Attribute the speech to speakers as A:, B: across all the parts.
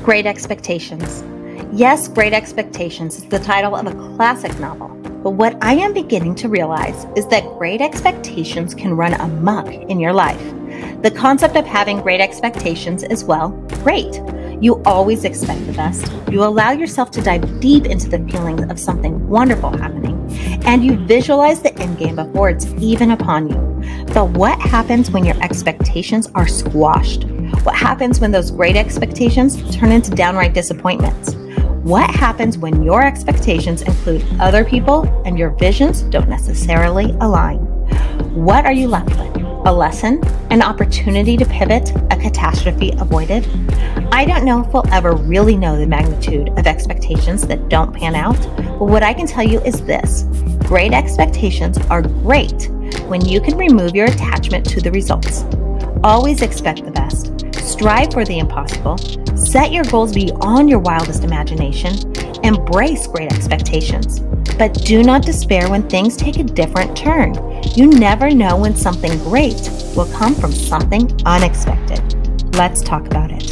A: Great Expectations. Yes, Great Expectations is the title of a classic novel. But what I am beginning to realize is that great expectations can run amok in your life. The concept of having great expectations is, well, great. You always expect the best. You allow yourself to dive deep into the feelings of something wonderful happening, and you visualize the end game before it's even upon you. But what happens when your expectations are squashed? What happens when those great expectations turn into downright disappointments? What happens when your expectations include other people and your visions don't necessarily align? What are you left with? A lesson? An opportunity to pivot? A catastrophe avoided? I don't know if we'll ever really know the magnitude of expectations that don't pan out, but what I can tell you is this: great expectations are great when you can remove your attachment to the results. Always expect the best. Strive for the impossible. Set your goals beyond your wildest imagination. Embrace great expectations. But do not despair when things take a different turn. You never know when something great will come from something unexpected. Let's talk about it.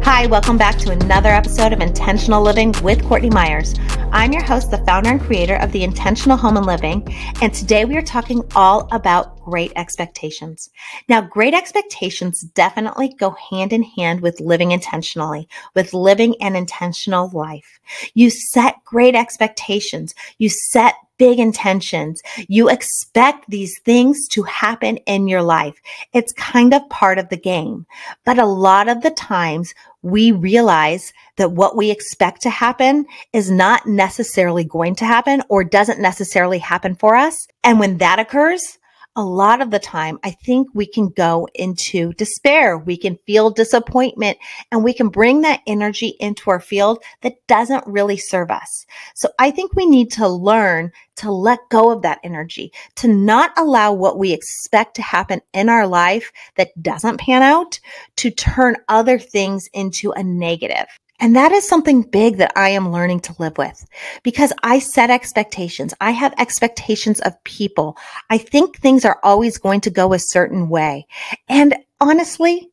A: Hi, welcome back to another episode of Intentional Living with Courtney Meyers. I'm your host, the founder and creator of the Intentional Home and Living, and today we are talking all about great expectations. Now, great expectations definitely go hand in hand with living intentionally, with living an intentional life. You set great expectations. You set big intentions. You expect these things to happen in your life. It's kind of part of the game. But a lot of the times we realize that what we expect to happen is not necessarily going to happen or doesn't necessarily happen for us. And when that occurs, a lot of the time, I think we can go into despair. We can feel disappointment, and we can bring that energy into our field that doesn't really serve us. So I think we need to learn to let go of that energy, to not allow what we expect to happen in our life that doesn't pan out to turn other things into a negative. And that is something big that I am learning to live with because I set expectations. I have expectations of people. I think things are always going to go a certain way. And honestly,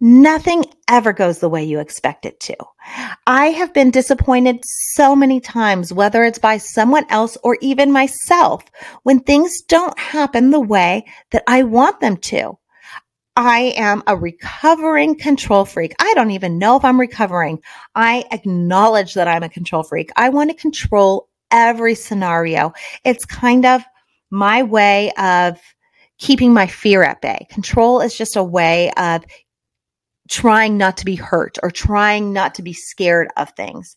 A: nothing ever goes the way you expect it to. I have been disappointed so many times, whether it's by someone else or even myself, when things don't happen the way that I want them to. I am a recovering control freak. I don't even know if I'm recovering. I acknowledge that I'm a control freak. I want to control every scenario. It's kind of my way of keeping my fear at bay. Control is just a way of trying not to be hurt or trying not to be scared of things.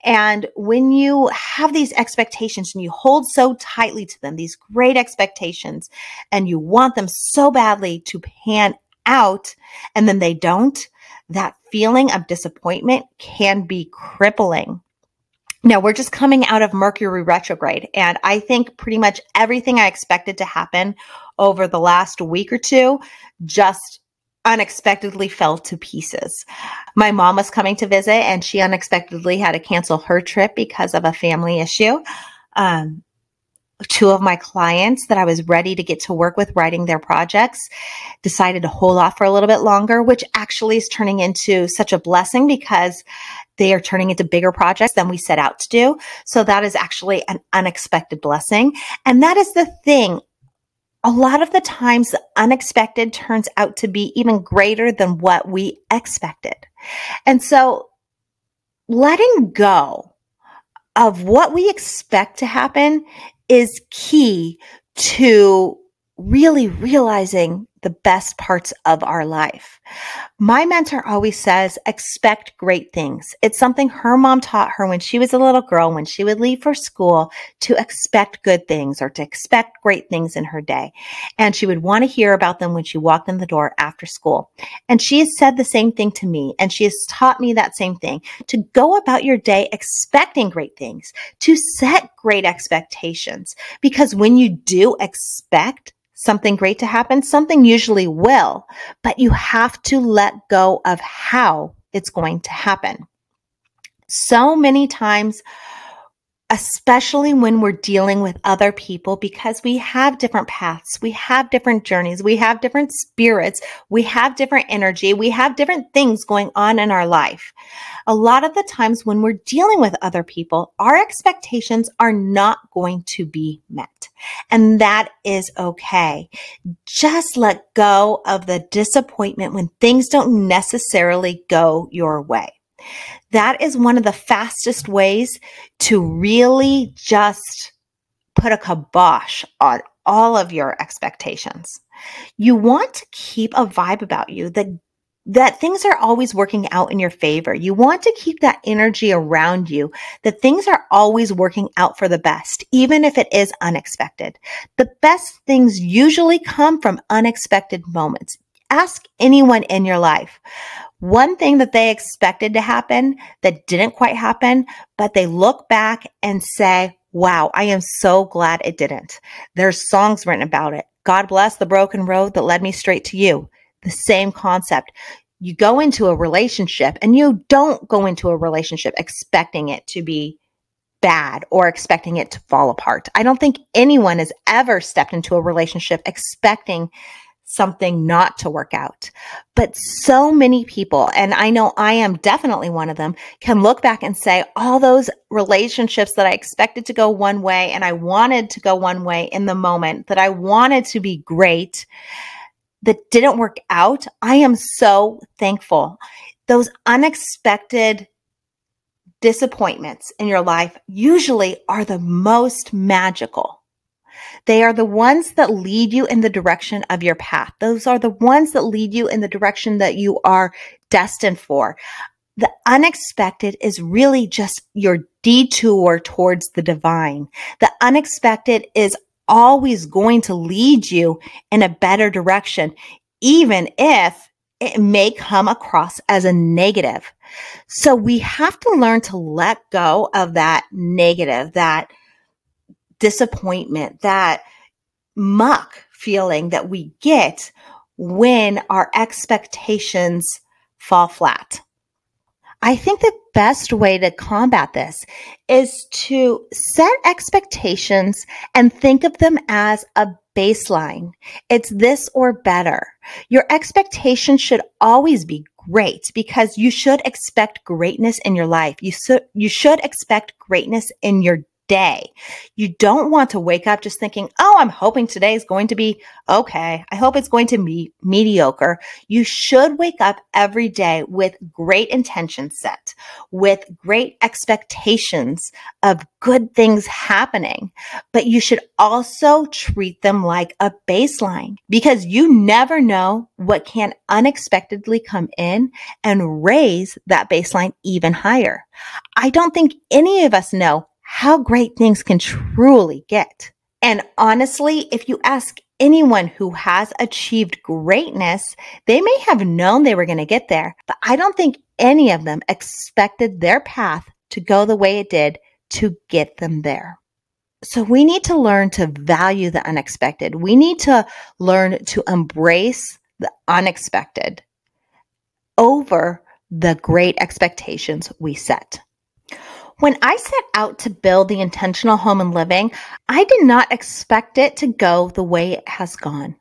A: And when you have these expectations and you hold so tightly to them, these great expectations, and you want them so badly to pan out, and then they don't, that feeling of disappointment can be crippling. Now, we're just coming out of Mercury retrograde, and I think pretty much everything I expected to happen over the last week or two just unexpectedly fell to pieces. My mom was coming to visit and she unexpectedly had to cancel her trip because of a family issue. Two of my clients that I was ready to get to work with writing their projects decided to hold off for a little bit longer, which actually is turning into such a blessing because they are turning into bigger projects than we set out to do. So that is actually an unexpected blessing. And that is the thing. A lot of the times, the unexpected turns out to be even greater than what we expected. And so letting go of what we expect to happen is key to really realizing the best parts of our life. My mentor always says, expect great things. It's something her mom taught her when she was a little girl, when she would leave for school, to expect good things or to expect great things in her day. And she would want to hear about them when she walked in the door after school. And she has said the same thing to me. And she has taught me that same thing, to go about your day expecting great things, to set great expectations. Because when you do expect something great to happen, something usually will, but you have to let go of how it's going to happen. So many times especially when we're dealing with other people, because we have different paths, we have different journeys, we have different spirits, we have different energy, we have different things going on in our life. A lot of the times when we're dealing with other people, our expectations are not going to be met. And that is okay. Just let go of the disappointment when things don't necessarily go your way. That is one of the fastest ways to really just put a kibosh on all of your expectations. You want to keep a vibe about you that things are always working out in your favor. You want to keep that energy around you, that things are always working out for the best, even if it is unexpected. The best things usually come from unexpected moments. Ask anyone in your life. One thing that they expected to happen that didn't quite happen, but they look back and say, wow, I am so glad it didn't. There's songs written about it. God bless the broken road that led me straight to you. The same concept. You go into a relationship and you don't go into a relationship expecting it to be bad or expecting it to fall apart. I don't think anyone has ever stepped into a relationship expecting something not to work out. But so many people, and I know I am definitely one of them, can look back and say, all those relationships that I expected to go one way and I wanted to go one way in the moment, that I wanted to be great, that didn't work out, I am so thankful. Those unexpected disappointments in your life usually are the most magical. They are the ones that lead you in the direction of your path. Those are the ones that lead you in the direction that you are destined for. The unexpected is really just your detour towards the divine. The unexpected is always going to lead you in a better direction, even if it may come across as a negative. So we have to learn to let go of that negative, that disappointment, that muck feeling that we get when our expectations fall flat. I think the best way to combat this is to set expectations and think of them as a baseline. It's this or better. Your expectations should always be great because you should expect greatness in your life. You should expect greatness in your day. You don't want to wake up just thinking, oh, I'm hoping today is going to be okay. I hope it's going to be mediocre. You should wake up every day with great intentions set, with great expectations of good things happening. But you should also treat them like a baseline because you never know what can unexpectedly come in and raise that baseline even higher. I don't think any of us know how great things can truly get. And honestly, if you ask anyone who has achieved greatness, they may have known they were going to get there, but I don't think any of them expected their path to go the way it did to get them there. So we need to learn to value the unexpected. We need to learn to embrace the unexpected over the great expectations we set. When I set out to build the intentional home and living, I did not expect it to go the way it has gone.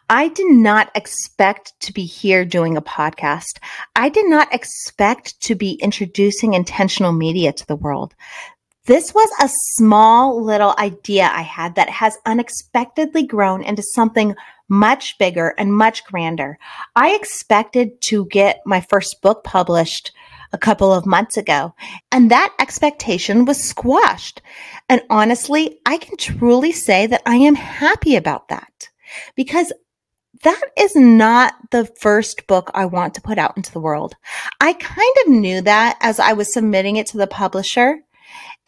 A: I did not expect to be here doing a podcast. I did not expect to be introducing intentional media to the world. This was a small little idea I had that has unexpectedly grown into something much bigger and much grander. I expected to get my first book published a couple of months ago, and that expectation was squashed. And honestly, I can truly say that I am happy about that because that is not the first book I want to put out into the world. I kind of knew that as I was submitting it to the publisher,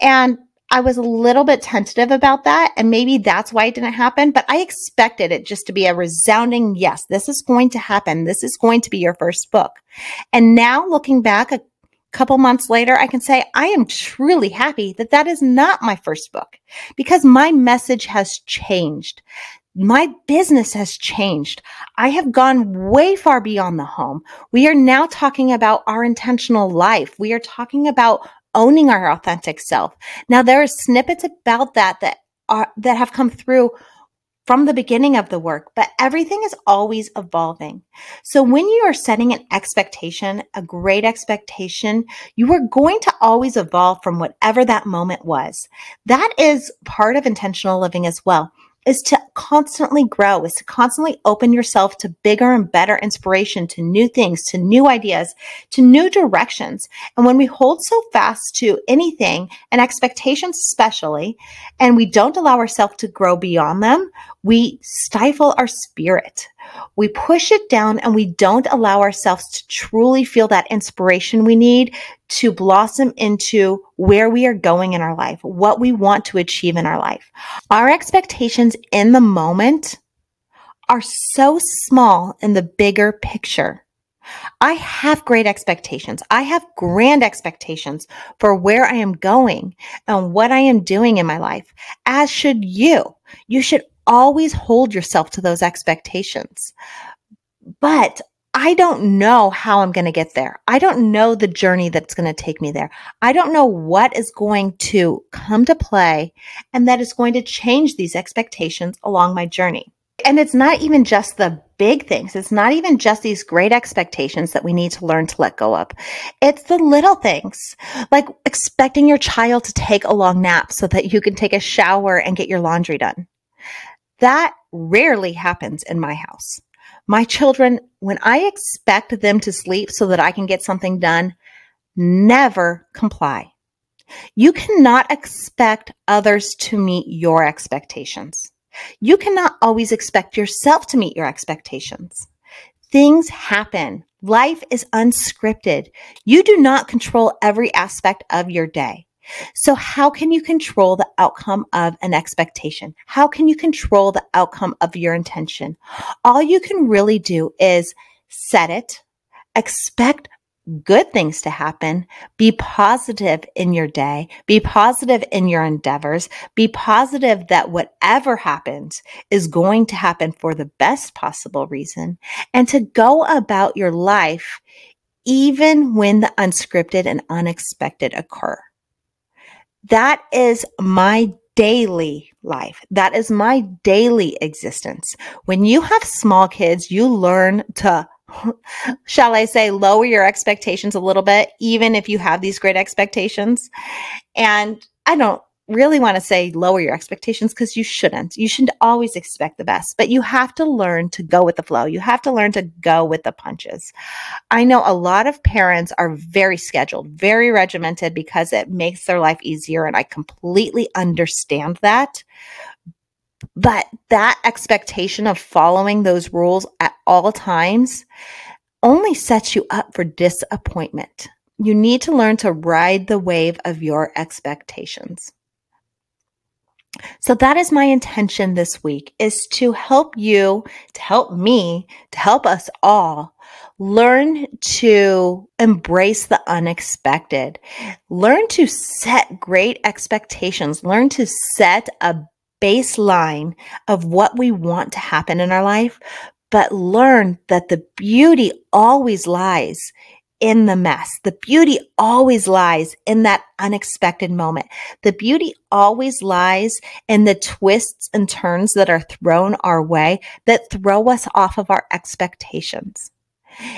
A: and I was a little bit tentative about that, and maybe that's why it didn't happen, but I expected it just to be a resounding yes, this is going to happen. This is going to be your first book. And now looking back a couple months later, I can say I am truly happy that that is not my first book because my message has changed. My business has changed. I have gone way far beyond the home. We are now talking about our intentional life. We are talking about owning our authentic self. Now, there are snippets about that have come through from the beginning of the work, but everything is always evolving. So when you are setting an expectation, a great expectation, you are going to always evolve from whatever that moment was. That is part of intentional living as well, is to constantly grow, is to constantly open yourself to bigger and better inspiration, to new things, to new ideas, to new directions. And when we hold so fast to anything, and expectations especially, and we don't allow ourselves to grow beyond them, we stifle our spirit. We push it down and we don't allow ourselves to truly feel that inspiration we need to blossom into where we are going in our life, what we want to achieve in our life. Our expectations in the moment are so small in the bigger picture. I have great expectations. I have grand expectations for where I am going and what I am doing in my life, as should you. You should always hold yourself to those expectations. But I don't know how I'm going to get there. I don't know the journey that's going to take me there. I don't know what is going to come to play and that is going to change these expectations along my journey. And it's not even just the big things. It's not even just these great expectations that we need to learn to let go of. It's the little things, like expecting your child to take a long nap so that you can take a shower and get your laundry done. That rarely happens in my house. My children, when I expect them to sleep so that I can get something done, never comply. You cannot expect others to meet your expectations. You cannot always expect yourself to meet your expectations. Things happen. Life is unscripted. You do not control every aspect of your day. So how can you control the outcome of an expectation? How can you control the outcome of your intention? All you can really do is set it, expect good things to happen, be positive in your day, be positive in your endeavors, be positive that whatever happens is going to happen for the best possible reason, and to go about your life even when the unscripted and unexpected occur. That is my daily life. That is my daily existence. When you have small kids, you learn to, shall I say, lower your expectations a little bit, even if you have these great expectations. And I don't really want to say lower your expectations because you shouldn't. You should always expect the best, but you have to learn to go with the flow. You have to learn to go with the punches. I know a lot of parents are very scheduled, very regimented because it makes their life easier, and I completely understand that. But that expectation of following those rules at all times only sets you up for disappointment. You need to learn to ride the wave of your expectations. So that is my intention this week, is to help you, to help me, to help us all learn to embrace the unexpected, learn to set great expectations, learn to set a baseline of what we want to happen in our life, but learn that the beauty always lies in the mess. The beauty always lies in that unexpected moment. The beauty always lies in the twists and turns that are thrown our way that throw us off of our expectations.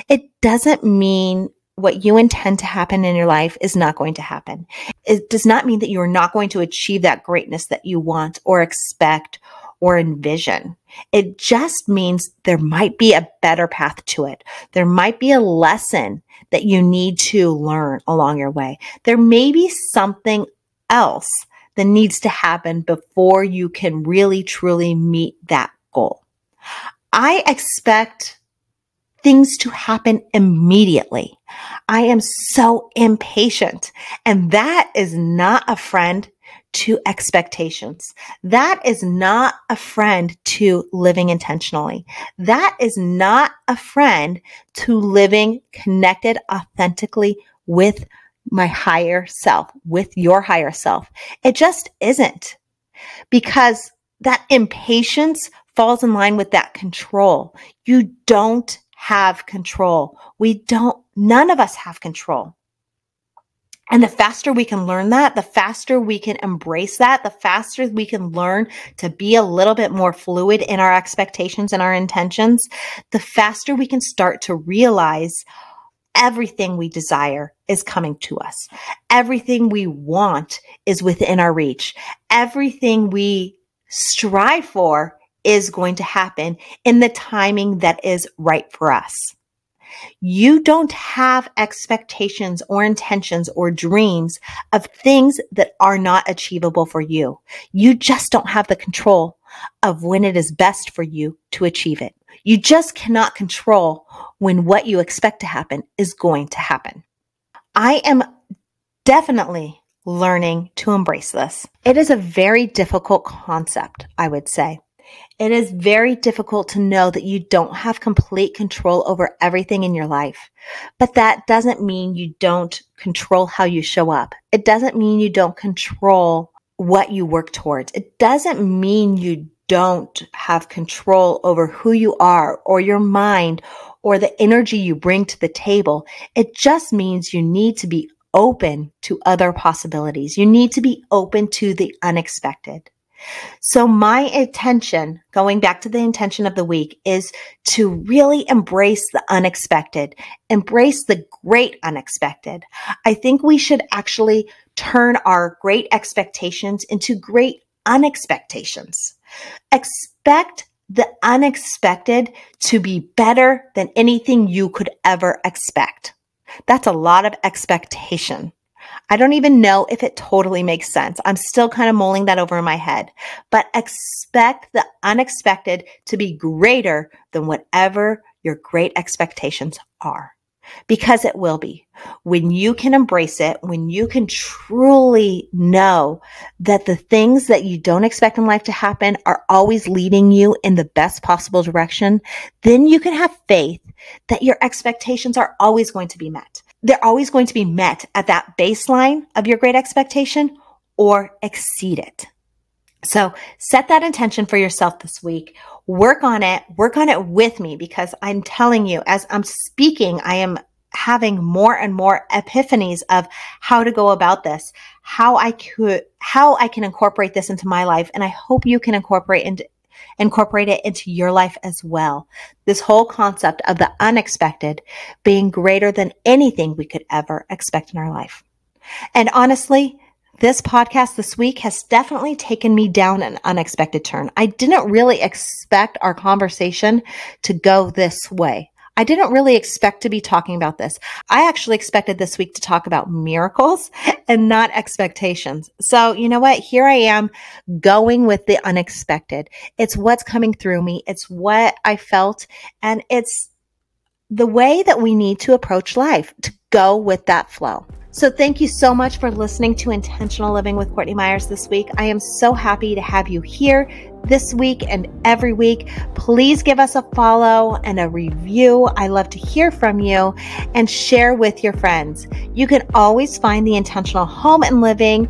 A: It doesn't mean what you intend to happen in your life is not going to happen. It does not mean that you are not going to achieve that greatness that you want or expect or envision. It just means there might be a better path to it. There might be a lesson that you need to learn along your way. There may be something else that needs to happen before you can really, truly meet that goal. I expect things to happen immediately. I am so impatient, and that is not a friend to expectations. That is not a friend to living intentionally. That is not a friend to living connected authentically with my higher self, with your higher self. It just isn't, because that impatience falls in line with that control. You don't have control. None of us have control. And the faster we can learn that, the faster we can embrace that, the faster we can learn to be a little bit more fluid in our expectations and our intentions, the faster we can start to realize everything we desire is coming to us. Everything we want is within our reach. Everything we strive for is going to happen in the timing that is right for us. You don't have expectations or intentions or dreams of things that are not achievable for you. You just don't have the control of when it is best for you to achieve it. You just cannot control when what you expect to happen is going to happen. I am definitely learning to embrace this. It is a very difficult concept, I would say. It is very difficult to know that you don't have complete control over everything in your life. But that doesn't mean you don't control how you show up. It doesn't mean you don't control what you work towards. It doesn't mean you don't have control over who you are or your mind or the energy you bring to the table. It just means you need to be open to other possibilities. You need to be open to the unexpected. So my intention, going back to the intention of the week, is to really embrace the unexpected, embrace the great unexpected. I think we should actually turn our great expectations into great unexpectations. Expect the unexpected to be better than anything you could ever expect. That's a lot of expectation. I don't even know if it totally makes sense. I'm still kind of mulling that over in my head. But expect the unexpected to be greater than whatever your great expectations are. Because it will be. When you can embrace it, when you can truly know that the things that you don't expect in life to happen are always leading you in the best possible direction, then you can have faith that your expectations are always going to be met. They're always going to be met at that baseline of your great expectation or exceed it. So set that intention for yourself this week. Work on it with me, because I'm telling you, as I'm speaking, I am having more and more epiphanies of how to go about this, how I can incorporate this into my life. And I hope you can incorporate it into your life as well. This whole concept of the unexpected being greater than anything we could ever expect in our life. And honestly, this podcast this week has definitely taken me down an unexpected turn. I didn't really expect our conversation to go this way. I didn't really expect to be talking about this. I actually expected this week to talk about miracles and not expectations. So you know what? Here I am going with the unexpected. It's what's coming through me. It's what I felt. And it's the way that we need to approach life, to go with that flow. So thank you so much for listening to Intentional Living with Courtney Meyers this week. I am so happy to have you here this week and every week. Please give us a follow and a review. I love to hear from you, and share with your friends. You can always find the Intentional Home and Living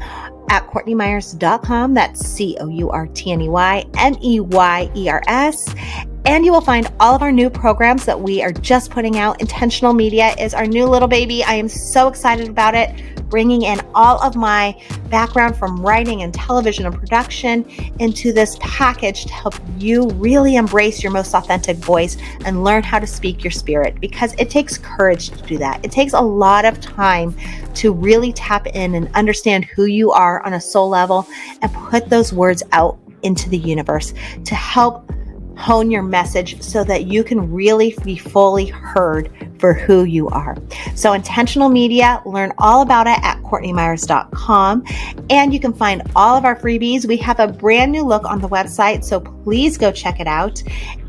A: at CourtneyMeyers.com. That's CourtneyMeyers. And you will find all of our new programs that we are just putting out. Intentional Media is our new little baby. I am so excited about it, bringing in all of my background from writing and television and production into this package to help you really embrace your most authentic voice and learn how to speak your spirit, because it takes courage to do that. It takes a lot of time to really tap in and understand who you are on a soul level and put those words out into the universe to help hone your message so that you can really be fully heard for who you are. So Intentional Media, learn all about it at CourtneyMeyers.com, and you can find all of our freebies. We have a brand new look on the website, so please go check it out.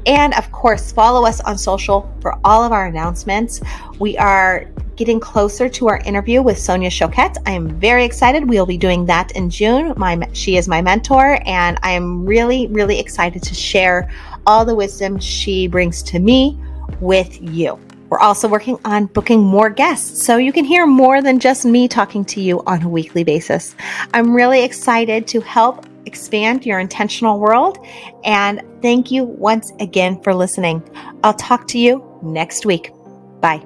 A: And of course, follow us on social for all of our announcements. We are getting closer to our interview with Sonia Choquette. I am very excited. We will be doing that in June. She is my mentor, and I am really, really excited to share all the wisdom she brings to me with you. We're also working on booking more guests, so you can hear more than just me talking to you on a weekly basis. I'm really excited to help expand your intentional world, and thank you once again for listening. I'll talk to you next week. Bye.